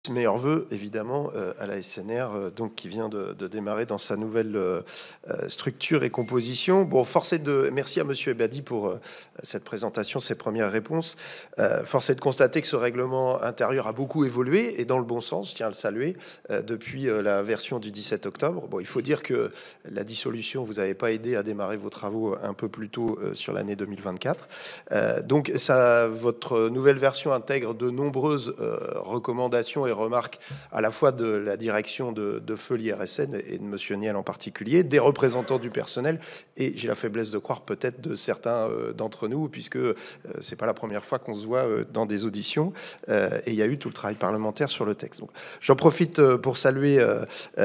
Meilleurs vœux, évidemment, à la SNR, donc, qui vient de démarrer dans sa nouvelle structure et composition. Bon, merci à Monsieur Ebadi pour cette présentation, ses premières réponses. Force est de constater que ce règlement intérieur a beaucoup évolué, et dans le bon sens, je tiens à le saluer, depuis la version du 17 octobre. Bon, il faut dire que la dissolution vous avait pas aidé à démarrer vos travaux un peu plus tôt sur l'année 2024. Donc, votre nouvelle version intègre de nombreuses recommandations et remarques à la fois de la direction de feu l'IRSN et de Monsieur Niel en particulier, des représentants du personnel, et j'ai la faiblesse de croire peut-être de certains d'entre nous, puisque c'est pas la première fois qu'on se voit dans des auditions, et il y a eu tout le travail parlementaire sur le texte. Donc, j'en profite pour saluer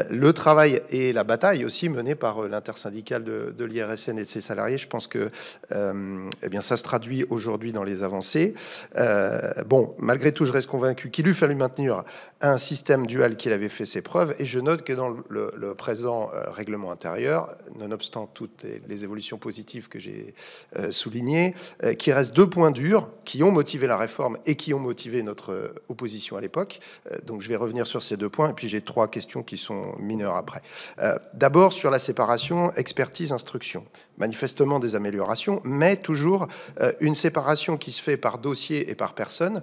le travail et la bataille aussi menée par l'intersyndicale de l'IRSN et de ses salariés. Je pense que eh bien, ça se traduit aujourd'hui dans les avancées. Bon, malgré tout, je reste convaincu qu'il eût fallu maintenir un système dual qui avait fait ses preuves, et je note que dans le présent règlement intérieur, nonobstant toutes les évolutions positives que j'ai soulignées, qu'il reste deux points durs qui ont motivé la réforme et qui ont motivé notre opposition à l'époque. Donc je vais revenir sur ces deux points, et puis j'ai trois questions qui sont mineures après. D'abord, sur la séparation expertise-instruction. Manifestement des améliorations, mais toujours une séparation qui se fait par dossier et par personne,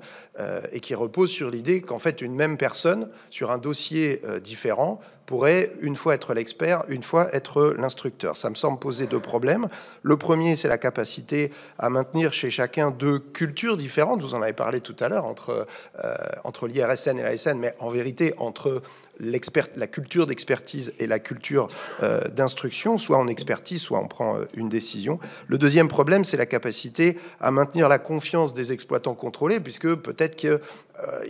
et qui repose sur l'idée qu'en fait une même personne sur un dossier différent pourrait une fois être l'expert, une fois être l'instructeur. Ça me semble poser deux problèmes. Le premier, c'est la capacité à maintenir chez chacun deux cultures différentes. Vous en avez parlé tout à l'heure entre l'IRSN et l'ASN, mais en vérité entre la culture d'expertise et la culture d'instruction. Soit on expertise, soit on prend une décision. Le deuxième problème, c'est la capacité à maintenir la confiance des exploitants contrôlés, puisque peut-être qu'ils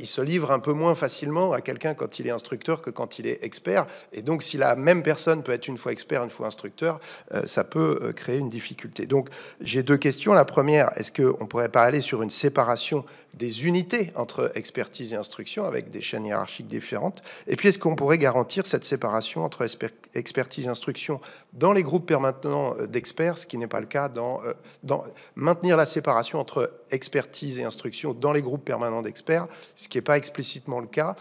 se livrent un peu moins facilement à quelqu'un quand il est instructeur que quand il est expert. Et donc, si la même personne peut être une fois expert, une fois instructeur, ça peut créer une difficulté. Donc, j'ai deux questions. La première, est-ce qu'on ne pourrait pas aller sur une séparation des unités entre expertise et instruction avec des chaînes hiérarchiques différentes? Et puis, est-ce qu'on pourrait garantir cette séparation entre expertise et instruction dans les groupes permanents d'experts, ce qui n'est pas le cas maintenir la séparation entre expertise et instruction dans les groupes permanents d'experts, ce qui n'est pas explicitement le cas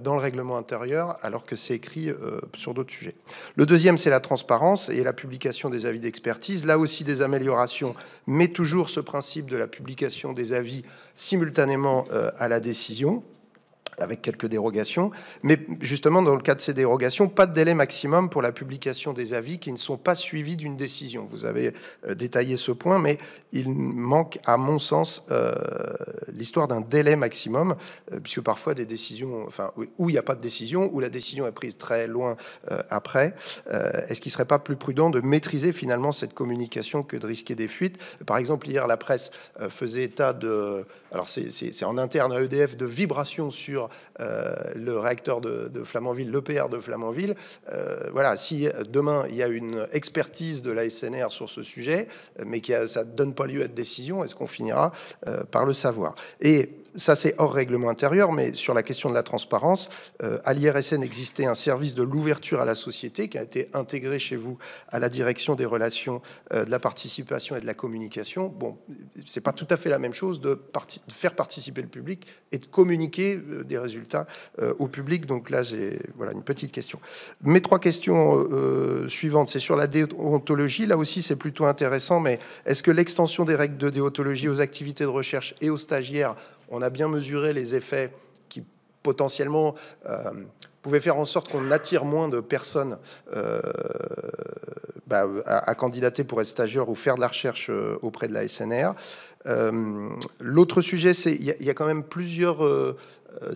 dans le règlement intérieur, alors que c'est écrit sur d'autres sujets. Le deuxième, c'est la transparence et la publication des avis d'expertise. Là aussi, des améliorations, mais toujours ce principe de la publication des avis simultanément à la décision, avec quelques dérogations, mais justement dans le cas de ces dérogations, pas de délai maximum pour la publication des avis qui ne sont pas suivis d'une décision. Vous avez détaillé ce point, mais il manque à mon sens l'histoire d'un délai maximum, puisque parfois des décisions, enfin où il n'y a pas de décision, où la décision est prise très loin après, est-ce qu'il ne serait pas plus prudent de maîtriser finalement cette communication que de risquer des fuites? Par exemple, hier, la presse faisait état de... Alors c'est en interne à EDF, de vibrations sur le réacteur de Flamanville, l'EPR de Flamanville. Voilà, si demain il y a une expertise de la SNR sur ce sujet, mais ça ne donne pas lieu à de décision, est-ce qu'on finira par le savoir? Et ça, c'est hors règlement intérieur, mais sur la question de la transparence, à l'IRSN existait un service de l'ouverture à la société qui a été intégré chez vous à la direction des relations, de la participation et de la communication. Bon, c'est pas tout à fait la même chose de faire participer le public et de communiquer des résultats au public. Donc là, j'ai voilà une petite question. Mes trois questions suivantes, c'est sur la déontologie. Là aussi, c'est plutôt intéressant, mais est-ce que l'extension des règles de déontologie aux activités de recherche et aux stagiaires, on a bien mesuré les effets qui potentiellement pouvaient faire en sorte qu'on attire moins de personnes à candidater pour être stagiaire ou faire de la recherche auprès de la SNR. L'autre sujet, c'est il y a quand même plusieurs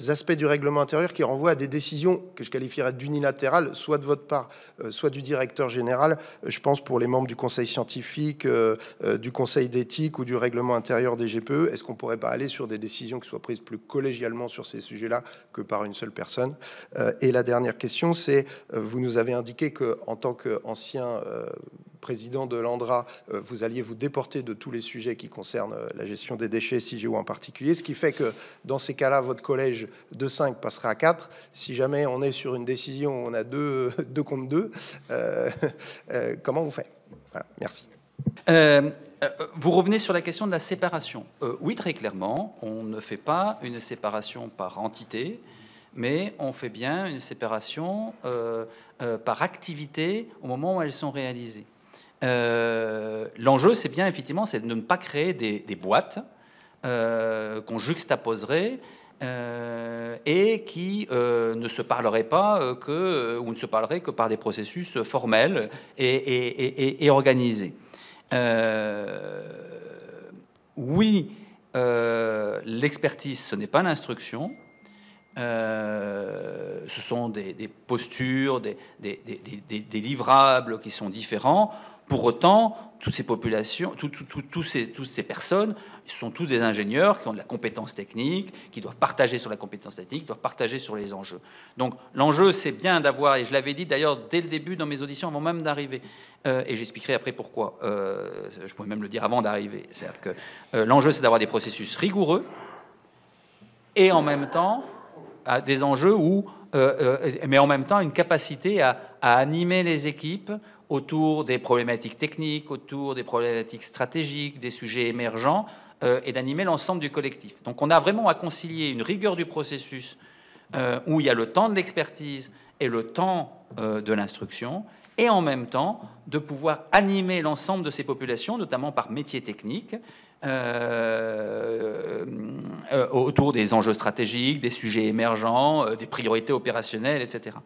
aspects du règlement intérieur qui renvoient à des décisions que je qualifierais d'unilatérales, soit de votre part, soit du directeur général. Je pense pour les membres du conseil scientifique, du conseil d'éthique ou du règlement intérieur des GPE. Est-ce qu'on pourrait pas aller sur des décisions qui soient prises plus collégialement sur ces sujets-là que par une seule personne? Et la dernière question, c'est vous nous avez indiqué que en tant qu'ancien président de l'ANDRA, vous alliez vous déporter de tous les sujets qui concernent la gestion des déchets, CIGEO en particulier, ce qui fait que dans ces cas-là, votre collège de 5 passera à 4. Si jamais on est sur une décision, on a 2 contre 2, comment on fait? Voilà, merci. Vous revenez sur la question de la séparation. Oui, très clairement, on ne fait pas une séparation par entité, mais on fait bien une séparation par activité au moment où elles sont réalisées. L'enjeu, c'est bien, effectivement, c'est de ne pas créer des boîtes qu'on juxtaposerait et qui ne se parleraient pas ou ne se parleraient que par des processus formels et organisés. Oui, l'expertise, ce n'est pas l'instruction. Ce sont des postures, des livrables qui sont différents. Pour autant, toutes ces populations, toutes ces personnes, ce sont tous des ingénieurs qui ont de la compétence technique, qui doivent partager sur la compétence technique, qui doivent partager sur les enjeux. Donc l'enjeu, c'est bien d'avoir, et je l'avais dit d'ailleurs dès le début dans mes auditions, avant même d'arriver, et j'expliquerai après pourquoi, je pourrais même le dire avant d'arriver, c'est-à-dire que l'enjeu, c'est d'avoir des processus rigoureux, et en même temps, à des enjeux mais en même temps, une capacité à animer les équipes autour des problématiques techniques, autour des problématiques stratégiques, des sujets émergents, et d'animer l'ensemble du collectif. Donc on a vraiment à concilier une rigueur du processus où il y a le temps de l'expertise et le temps de l'instruction, et en même temps de pouvoir animer l'ensemble de ces populations, notamment par métier technique, autour des enjeux stratégiques, des sujets émergents, des priorités opérationnelles, etc.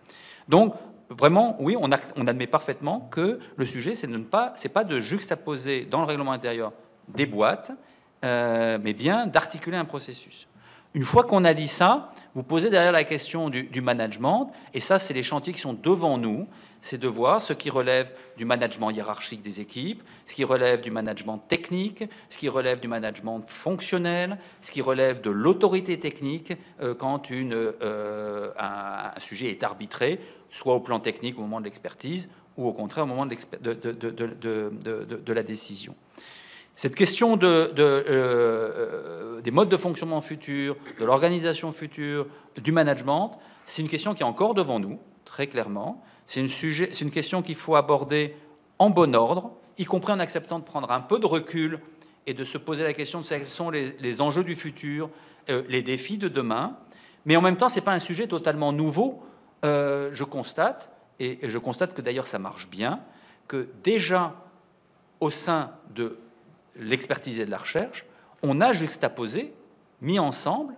Donc, vraiment, oui, on admet parfaitement que le sujet, c'est pas de juxtaposer dans le règlement intérieur des boîtes, mais bien d'articuler un processus. Une fois qu'on a dit ça, vous posez derrière la question du management, et ça, c'est les chantiers qui sont devant nous, c'est de voir ce qui relève du management hiérarchique des équipes, ce qui relève du management technique, ce qui relève du management fonctionnel, ce qui relève de l'autorité technique quand un sujet est arbitré, soit au plan technique au moment de l'expertise, ou au contraire au moment de la décision. Cette question des modes de fonctionnement futurs, de l'organisation future, du management, c'est une question qui est encore devant nous, très clairement. C'est une question qu'il faut aborder en bon ordre, y compris en acceptant de prendre un peu de recul et de se poser la question de quels sont les enjeux du futur, les défis de demain. Mais en même temps, ce n'est pas un sujet totalement nouveau. Je constate, et je constate que d'ailleurs ça marche bien, que déjà au sein de l'expertise et de la recherche, on a juxtaposé, mis ensemble,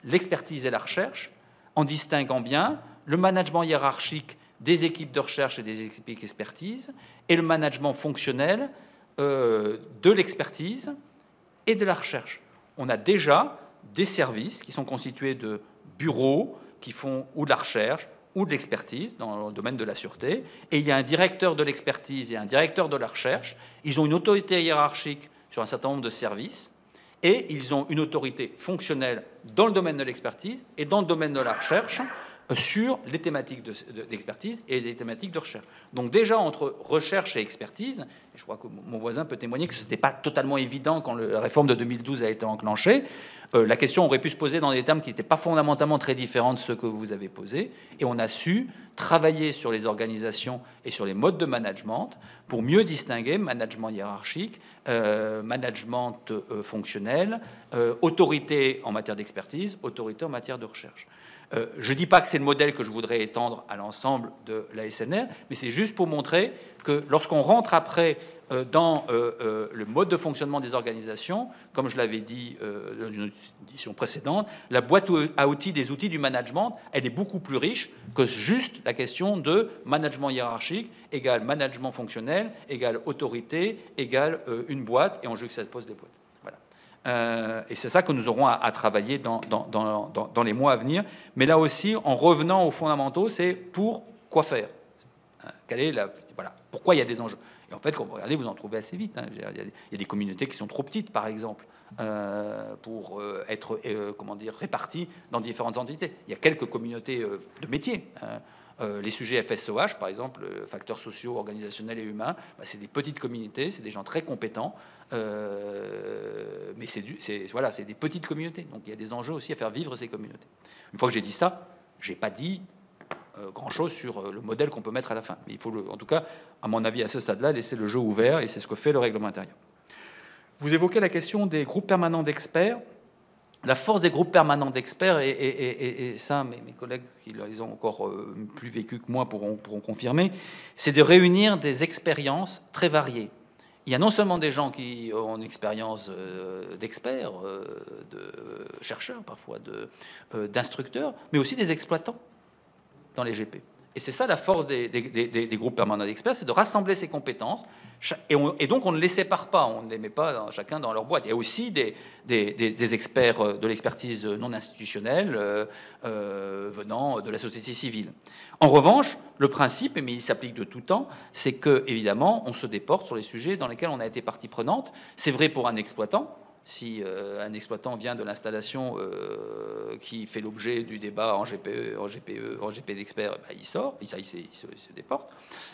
l'expertise et la recherche, en distinguant bien le management hiérarchique des équipes de recherche et des équipes d'expertise, et le management fonctionnel de l'expertise et de la recherche. On a déjà des services qui sont constitués de bureaux qui font ou de la recherche ou de l'expertise dans le domaine de la sûreté, et il y a un directeur de l'expertise et un directeur de la recherche. Ils ont une autorité hiérarchique sur un certain nombre de services, et ils ont une autorité fonctionnelle dans le domaine de l'expertise et dans le domaine de la recherche, sur les thématiques d'expertise et les thématiques de recherche. Donc déjà, entre recherche et expertise, et je crois que mon voisin peut témoigner que ce n'était pas totalement évident quand la réforme de 2012 a été enclenchée, la question aurait pu se poser dans des termes qui n'étaient pas fondamentalement très différents de ceux que vous avez posés, et on a su travailler sur les organisations et sur les modes de management pour mieux distinguer management hiérarchique, management fonctionnel, autorité en matière d'expertise, autorité en matière de recherche. Je ne dis pas que c'est le modèle que je voudrais étendre à l'ensemble de la SNR, mais c'est juste pour montrer que lorsqu'on rentre après dans le mode de fonctionnement des organisations, comme je l'avais dit dans une édition précédente, la boîte à outils des outils du management, elle est beaucoup plus riche que juste la question de management hiérarchique égale management fonctionnel, égale autorité, égale une boîte, et on juxtapose des boîtes. Et c'est ça que nous aurons à travailler dans les mois à venir. Mais là aussi, en revenant aux fondamentaux, c'est pour quoi faire. Pourquoi il y a des enjeux. Et en fait, quand vous regardez, vous en trouvez assez vite. Il y a des communautés qui sont trop petites, par exemple, pour être réparties dans différentes entités. Il y a quelques communautés de métiers. Les sujets FSOH, par exemple, facteurs sociaux, organisationnels et humains, c'est des petites communautés, c'est des gens très compétents, mais c'est des petites communautés. Donc il y a des enjeux aussi à faire vivre ces communautés. Une fois que j'ai dit ça, j'ai pas dit grand-chose sur le modèle qu'on peut mettre à la fin. Mais il faut, en tout cas, à mon avis, à ce stade-là, laisser le jeu ouvert, et c'est ce que fait le règlement intérieur. Vous évoquez la question des groupes permanents d'experts. la force des groupes permanents d'experts, et ça, mes collègues qui ils ont encore plus vécu que moi pourront confirmer, c'est de réunir des expériences très variées. Il y a non seulement des gens qui ont une expérience d'experts, de chercheurs parfois, d'instructeurs, mais aussi des exploitants dans les GP. Et c'est ça la force des groupes permanents d'experts, c'est de rassembler ces compétences. Et donc on ne les sépare pas, on ne les met pas chacun dans leur boîte. Il y a aussi des experts de l'expertise non institutionnelle venant de la société civile. En revanche, le principe, mais il s'applique de tout temps, c'est que évidemment on se déporte sur les sujets dans lesquels on a été partie prenante. C'est vrai pour un exploitant. Si un exploitant vient de l'installation qui fait l'objet du débat en GPE, en GP d'expert, ben, il sort, il se déporte.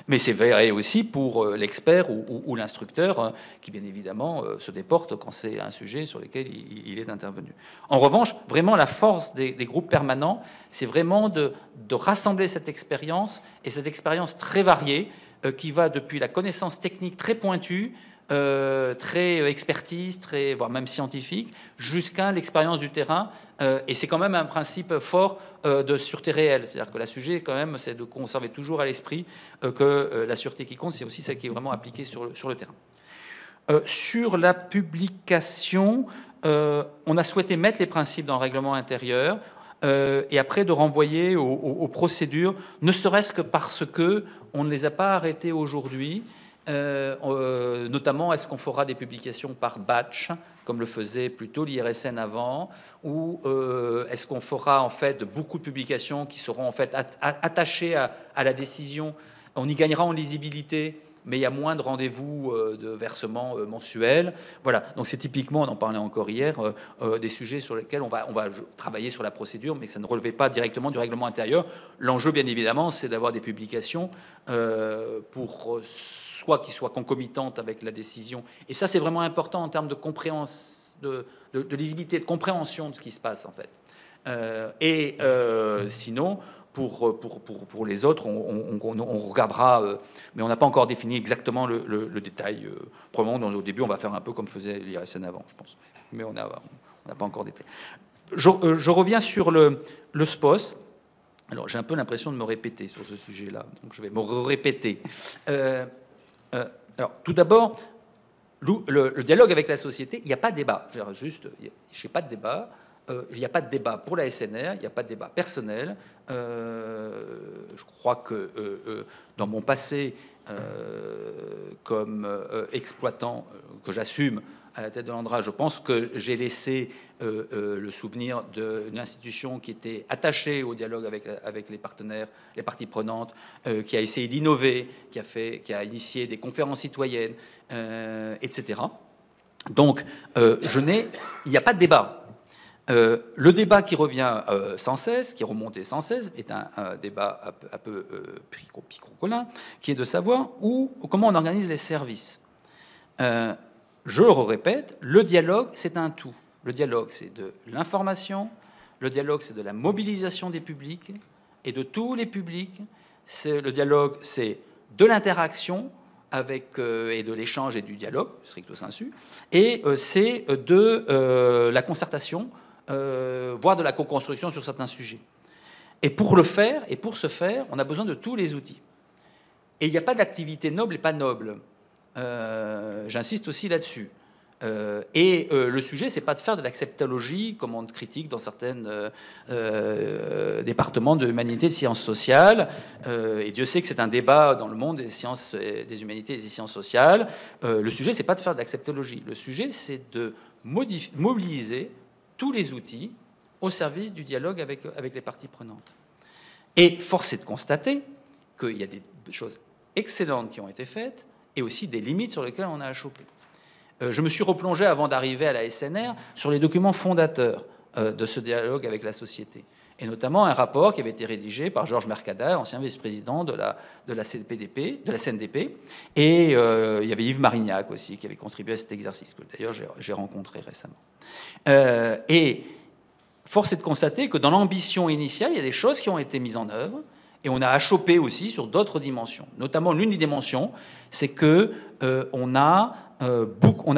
Mais c'est vrai aussi pour l'expert ou l'instructeur qui, bien évidemment, se déporte quand c'est un sujet sur lequel il est intervenu. En revanche, vraiment, la force des groupes permanents, c'est vraiment de rassembler cette expérience, et cette expérience très variée, qui va depuis la connaissance technique très pointue, très expertise, voire même scientifique, jusqu'à l'expérience du terrain. Et c'est quand même un principe fort de sûreté réelle. C'est-à-dire que la sujet, quand même, c'est de conserver toujours à l'esprit que la sûreté qui compte, c'est aussi celle qui est vraiment appliquée sur le terrain. Sur la publication, on a souhaité mettre les principes dans le règlement intérieur et après de renvoyer aux procédures, ne serait-ce que parce que on ne les a pas arrêtées aujourd'hui. Notamment, est-ce qu'on fera des publications par batch, comme le faisait plutôt l'IRSN avant, ou est-ce qu'on fera en fait beaucoup de publications qui seront en fait attachées à la décision? On y gagnera en lisibilité, mais il y a moins de rendez-vous de versement mensuel. Voilà, donc c'est typiquement, on en parlait encore hier, des sujets sur lesquels on va travailler sur la procédure, mais ça ne relevait pas directement du règlement intérieur. L'enjeu, bien évidemment, c'est d'avoir des publications pour soit qui soient concomitantes avec la décision. Et ça, c'est vraiment important en termes de compréhension, de lisibilité, de compréhension de ce qui se passe, en fait. Sinon, pour les autres, on regardera, mais on n'a pas encore défini exactement le détail. Probablement, au début, on va faire un peu comme faisait l'IRSN avant, je pense. Mais on n'a pas encore détaillé. Je reviens sur le SPOS. Alors, j'ai un peu l'impression de me répéter sur ce sujet-là, donc je vais me répéter. Alors, tout d'abord, le dialogue avec la société, il n'y a pas de débat. Je n'ai pas de débat. Il n'y a pas de débat pour la SNR, il n'y a pas de débat personnel. Je crois que dans mon passé, comme exploitant que j'assume à la tête de l'Andra, je pense que j'ai laissé le souvenir d'une institution qui était attachée au dialogue avec les partenaires, les parties prenantes, qui a essayé d'innover, qui a initié des conférences citoyennes, etc. Donc, il n'y a pas de débat. Le débat qui revient sans cesse, qui est remonté sans cesse, est un débat un peu picrocolin, qui est de savoir comment on organise les services. Je le répète, le dialogue, c'est un tout. Le dialogue, c'est de l'information, le dialogue, c'est de la mobilisation des publics et de tous les publics. Le dialogue, c'est de l'interaction et de l'échange et du dialogue, stricto sensu, et c'est de la concertation, voire de la co-construction sur certains sujets. Et pour ce faire, on a besoin de tous les outils. Et il n'y a pas d'activité noble et pas noble. J'insiste aussi là-dessus. Le sujet, c'est pas de faire de l'acceptologie, comme on critique dans certains départements de humanité et de sciences sociales. Et Dieu sait que c'est un débat dans le monde des sciences, des humanités et des sciences sociales. Le sujet, c'est pas de faire de l'acceptologie. Le sujet, c'est de mobiliser tous les outils au service du dialogue avec les parties prenantes. Et force est de constater qu'il y a des choses excellentes qui ont été faites et aussi des limites sur lesquelles on a à choper. Je me suis replongé, avant d'arriver à la SNR, sur les documents fondateurs de ce dialogue avec la société, et notamment un rapport qui avait été rédigé par Georges Mercadal, ancien vice-président de la CNDP, et il y avait Yves Marignac aussi, qui avait contribué à cet exercice, que d'ailleurs j'ai rencontré récemment. Et force est de constater que dans l'ambition initiale, il y a des choses qui ont été mises en œuvre, Et on a achoppé aussi sur d'autres dimensions. Notamment, l'une des dimensions, c'est que on a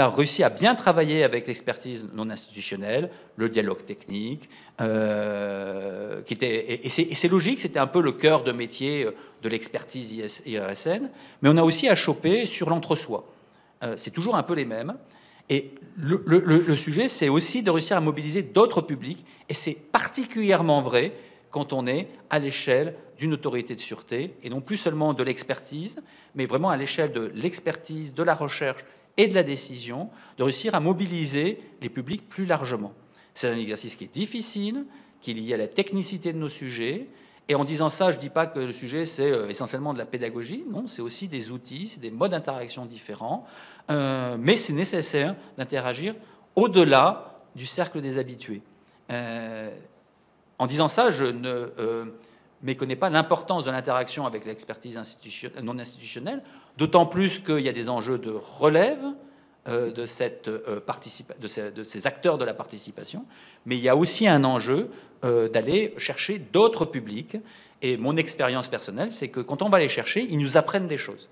réussi à bien travailler avec l'expertise non institutionnelle, le dialogue technique, et c'est logique, c'était un peu le cœur de métier de l'expertise IRSN, mais on a aussi achoppé sur l'entre-soi. C'est toujours un peu les mêmes. Et le sujet, c'est aussi de réussir à mobiliser d'autres publics, et c'est particulièrement vrai quand on est à l'échelle d'une autorité de sûreté, et non plus seulement de l'expertise, mais vraiment à l'échelle de l'expertise, de la recherche et de la décision, de réussir à mobiliser les publics plus largement. C'est un exercice qui est difficile, qui est lié à la technicité de nos sujets, et en disant ça, je ne dis pas que le sujet, c'est essentiellement de la pédagogie, non, c'est aussi des outils, c'est des modes d'interaction différents, mais c'est nécessaire d'interagir au-delà du cercle des habitués. En disant ça, je ne méconnais pas l'importance de l'interaction avec l'expertise non institutionnelle, d'autant plus qu'il y a des enjeux de relève de ces acteurs de la participation, mais il y a aussi un enjeu d'aller chercher d'autres publics. Et mon expérience personnelle, c'est que quand on va les chercher, ils nous apprennent des choses.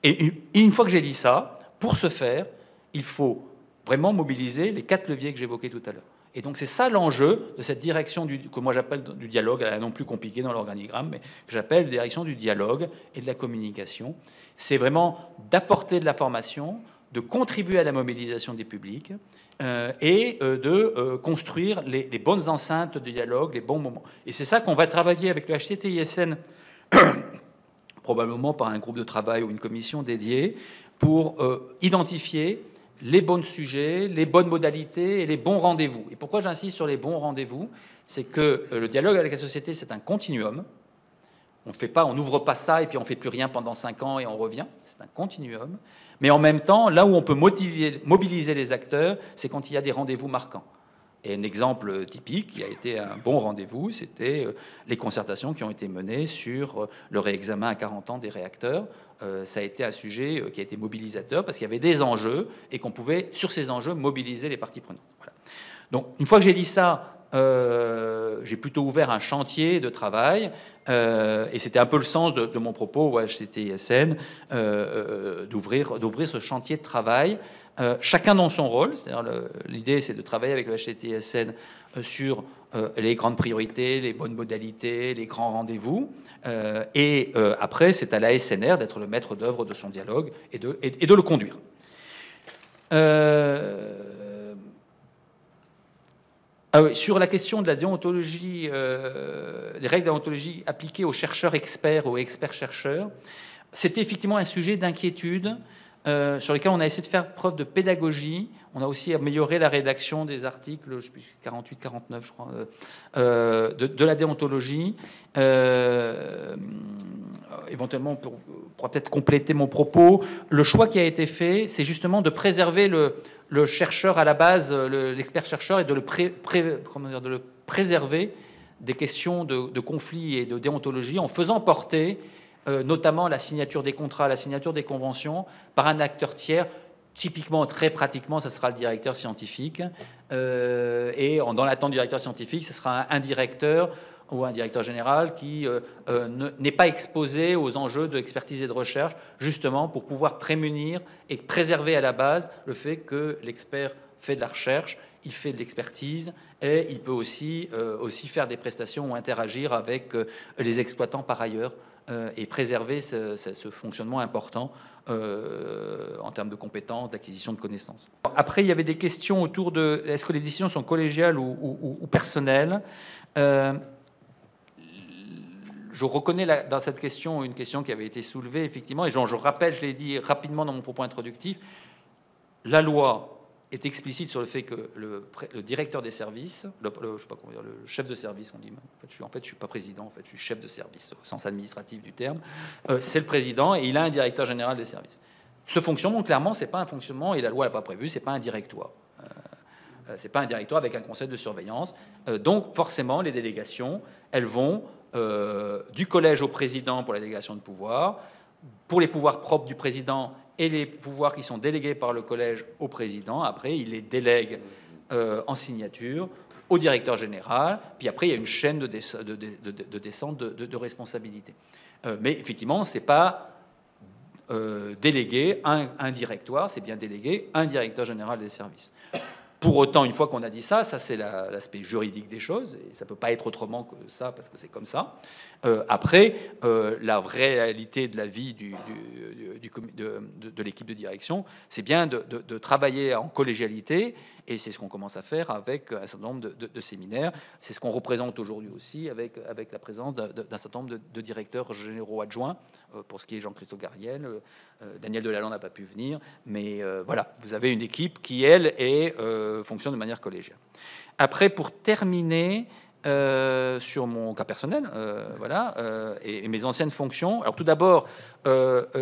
Et une fois que j'ai dit ça, pour ce faire, il faut vraiment mobiliser les 4 leviers que j'évoquais tout à l'heure. Et donc c'est ça l'enjeu de cette direction que moi j'appelle du dialogue, elle est non plus compliquée dans l'organigramme, mais que j'appelle direction du dialogue et de la communication. C'est vraiment d'apporter de la formation, de contribuer à la mobilisation des publics et de construire les bonnes enceintes de dialogue, les bons moments. Et c'est ça qu'on va travailler avec le HCT-ISN, probablement par un groupe de travail ou une commission dédiée, pour identifier les bons sujets, les bonnes modalités et les bons rendez-vous. Et pourquoi j'insiste sur les bons rendez-vous? C'est que le dialogue avec la société, c'est un continuum. On n'ouvre pas ça et puis on ne fait plus rien pendant 5 ans et on revient. C'est un continuum. Mais en même temps, là où on peut mobiliser les acteurs, c'est quand il y a des rendez-vous marquants. Et un exemple typique qui a été un bon rendez-vous, c'était les concertations qui ont été menées sur le réexamen à 40 ans des réacteurs. Ça a été un sujet qui a été mobilisateur parce qu'il y avait des enjeux et qu'on pouvait, sur ces enjeux, mobiliser les parties prenantes. Voilà. Donc, une fois que j'ai dit ça, j'ai plutôt ouvert un chantier de travail, et c'était un peu le sens de mon propos au HCT-ISN, d'ouvrir ce chantier de travail, chacun dans son rôle. C'est-à-dire l'idée, c'est de travailler avec le HCT-ISN sur les grandes priorités, les bonnes modalités, les grands rendez-vous, et après, c'est à l'ASNR d'être le maître d'œuvre de son dialogue et de le conduire. Ah oui, sur la question de la déontologie, des règles de déontologie appliquées aux chercheurs experts, aux experts-chercheurs, c'était effectivement un sujet d'inquiétude sur lequel on a essayé de faire preuve de pédagogie. On a aussi amélioré la rédaction des articles 48-49, je crois, de la déontologie. Éventuellement, pour peut-être compléter mon propos, le choix qui a été fait, c'est justement de préserver le chercheur à la base, l'expert-chercheur, et de le préserver des questions de conflit et de déontologie en faisant porter notamment la signature des contrats, la signature des conventions par un acteur tiers. Typiquement, très pratiquement, ça sera le directeur scientifique. Et dans l'attente du directeur scientifique, ce sera un directeur ou un directeur général qui n'est pas exposé aux enjeux de expertise et de recherche, justement pour pouvoir prémunir et préserver à la base le fait que l'expert fait de la recherche, il fait de l'expertise et il peut aussi faire des prestations ou interagir avec les exploitants par ailleurs et préserver ce fonctionnement important en termes de compétences, d'acquisition de connaissances. Après, il y avait des questions autour de est-ce que les décisions sont collégiales ou personnelles. Je reconnais dans cette question une question qui avait été soulevée, effectivement, et je rappelle, je l'ai dit rapidement dans mon propos introductif, la loi est explicite sur le fait que le directeur des services, je sais pas comment dire, le chef de service, on dit, en fait, je suis pas président, en fait, je suis chef de service, au sens administratif du terme, c'est le président, et il a un directeur général des services. Ce fonctionnement, clairement, c'est pas un fonctionnement, et la loi n'a pas prévu, c'est pas un directoire. C'est pas un directoire avec un conseil de surveillance. Donc, forcément, les délégations, elles vont du collège au président pour la délégation de pouvoir, pour les pouvoirs propres du président et les pouvoirs qui sont délégués par le collège au président. Après, il les délègue en signature au directeur général, puis après il y a une chaîne de descente de responsabilité. Mais effectivement, c'est pas déléguer un directoire, c'est bien déléguer un directeur général des services. Pour autant, une fois qu'on a dit ça, c'est l'aspect juridique des choses, et ça ne peut pas être autrement que ça, parce que c'est comme ça. Après, la vraie réalité de la vie de l'équipe de direction, c'est bien de travailler en collégialité, et c'est ce qu'on commence à faire avec un certain nombre de séminaires. C'est ce qu'on représente aujourd'hui aussi avec la présence d'un certain nombre de directeurs généraux adjoints, pour ce qui est Jean-Christophe Gariel. Daniel Delalande n'a pas pu venir, mais voilà, vous avez une équipe qui, elle, fonctionne de manière collégiale. Après, pour terminer, sur mon cas personnel, voilà, et mes anciennes fonctions. Alors tout d'abord,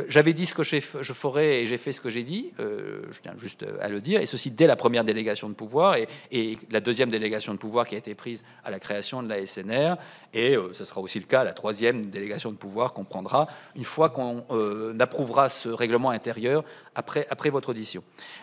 j'avais dit ce que je ferais et j'ai fait ce que j'ai dit. Je tiens juste à le dire, et ceci dès la première délégation de pouvoir et la deuxième délégation de pouvoir qui a été prise à la création de la SNR, et ce sera aussi le cas à la troisième délégation de pouvoir qu'on prendra une fois qu'on approuvera ce règlement intérieur après votre audition.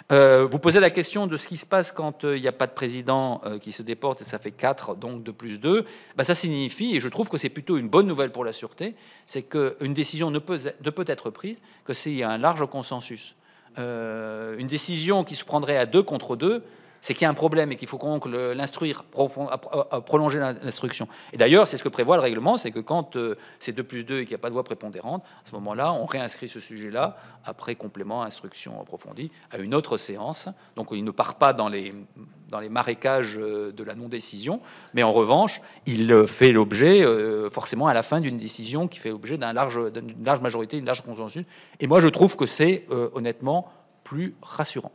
Vous posez la question de ce qui se passe quand il n'y a pas de président qui se déporte, et ça fait 4, donc de plus 2. Ben, ça signifie, et je trouve que c'est plutôt une bonne nouvelle pour la sûreté, c'est qu'une décision ne peut être prise que s'il y a un large consensus. Une décision qui se prendrait à 2 contre 2, c'est qu'il y a un problème et qu'il faut donc l'instruire, prolonger l'instruction. Et d'ailleurs, c'est ce que prévoit le règlement, c'est que quand c'est 2 plus 2 et qu'il n'y a pas de voix prépondérante, à ce moment-là, on réinscrit ce sujet-là, après complément, instruction approfondie, à une autre séance. Donc il ne part pas dans les marécages de la non-décision, mais en revanche, il fait l'objet, forcément, à la fin d'une décision qui fait l'objet d'une large majorité, d'une large consensus. Et moi, je trouve que c'est, honnêtement, plus rassurant.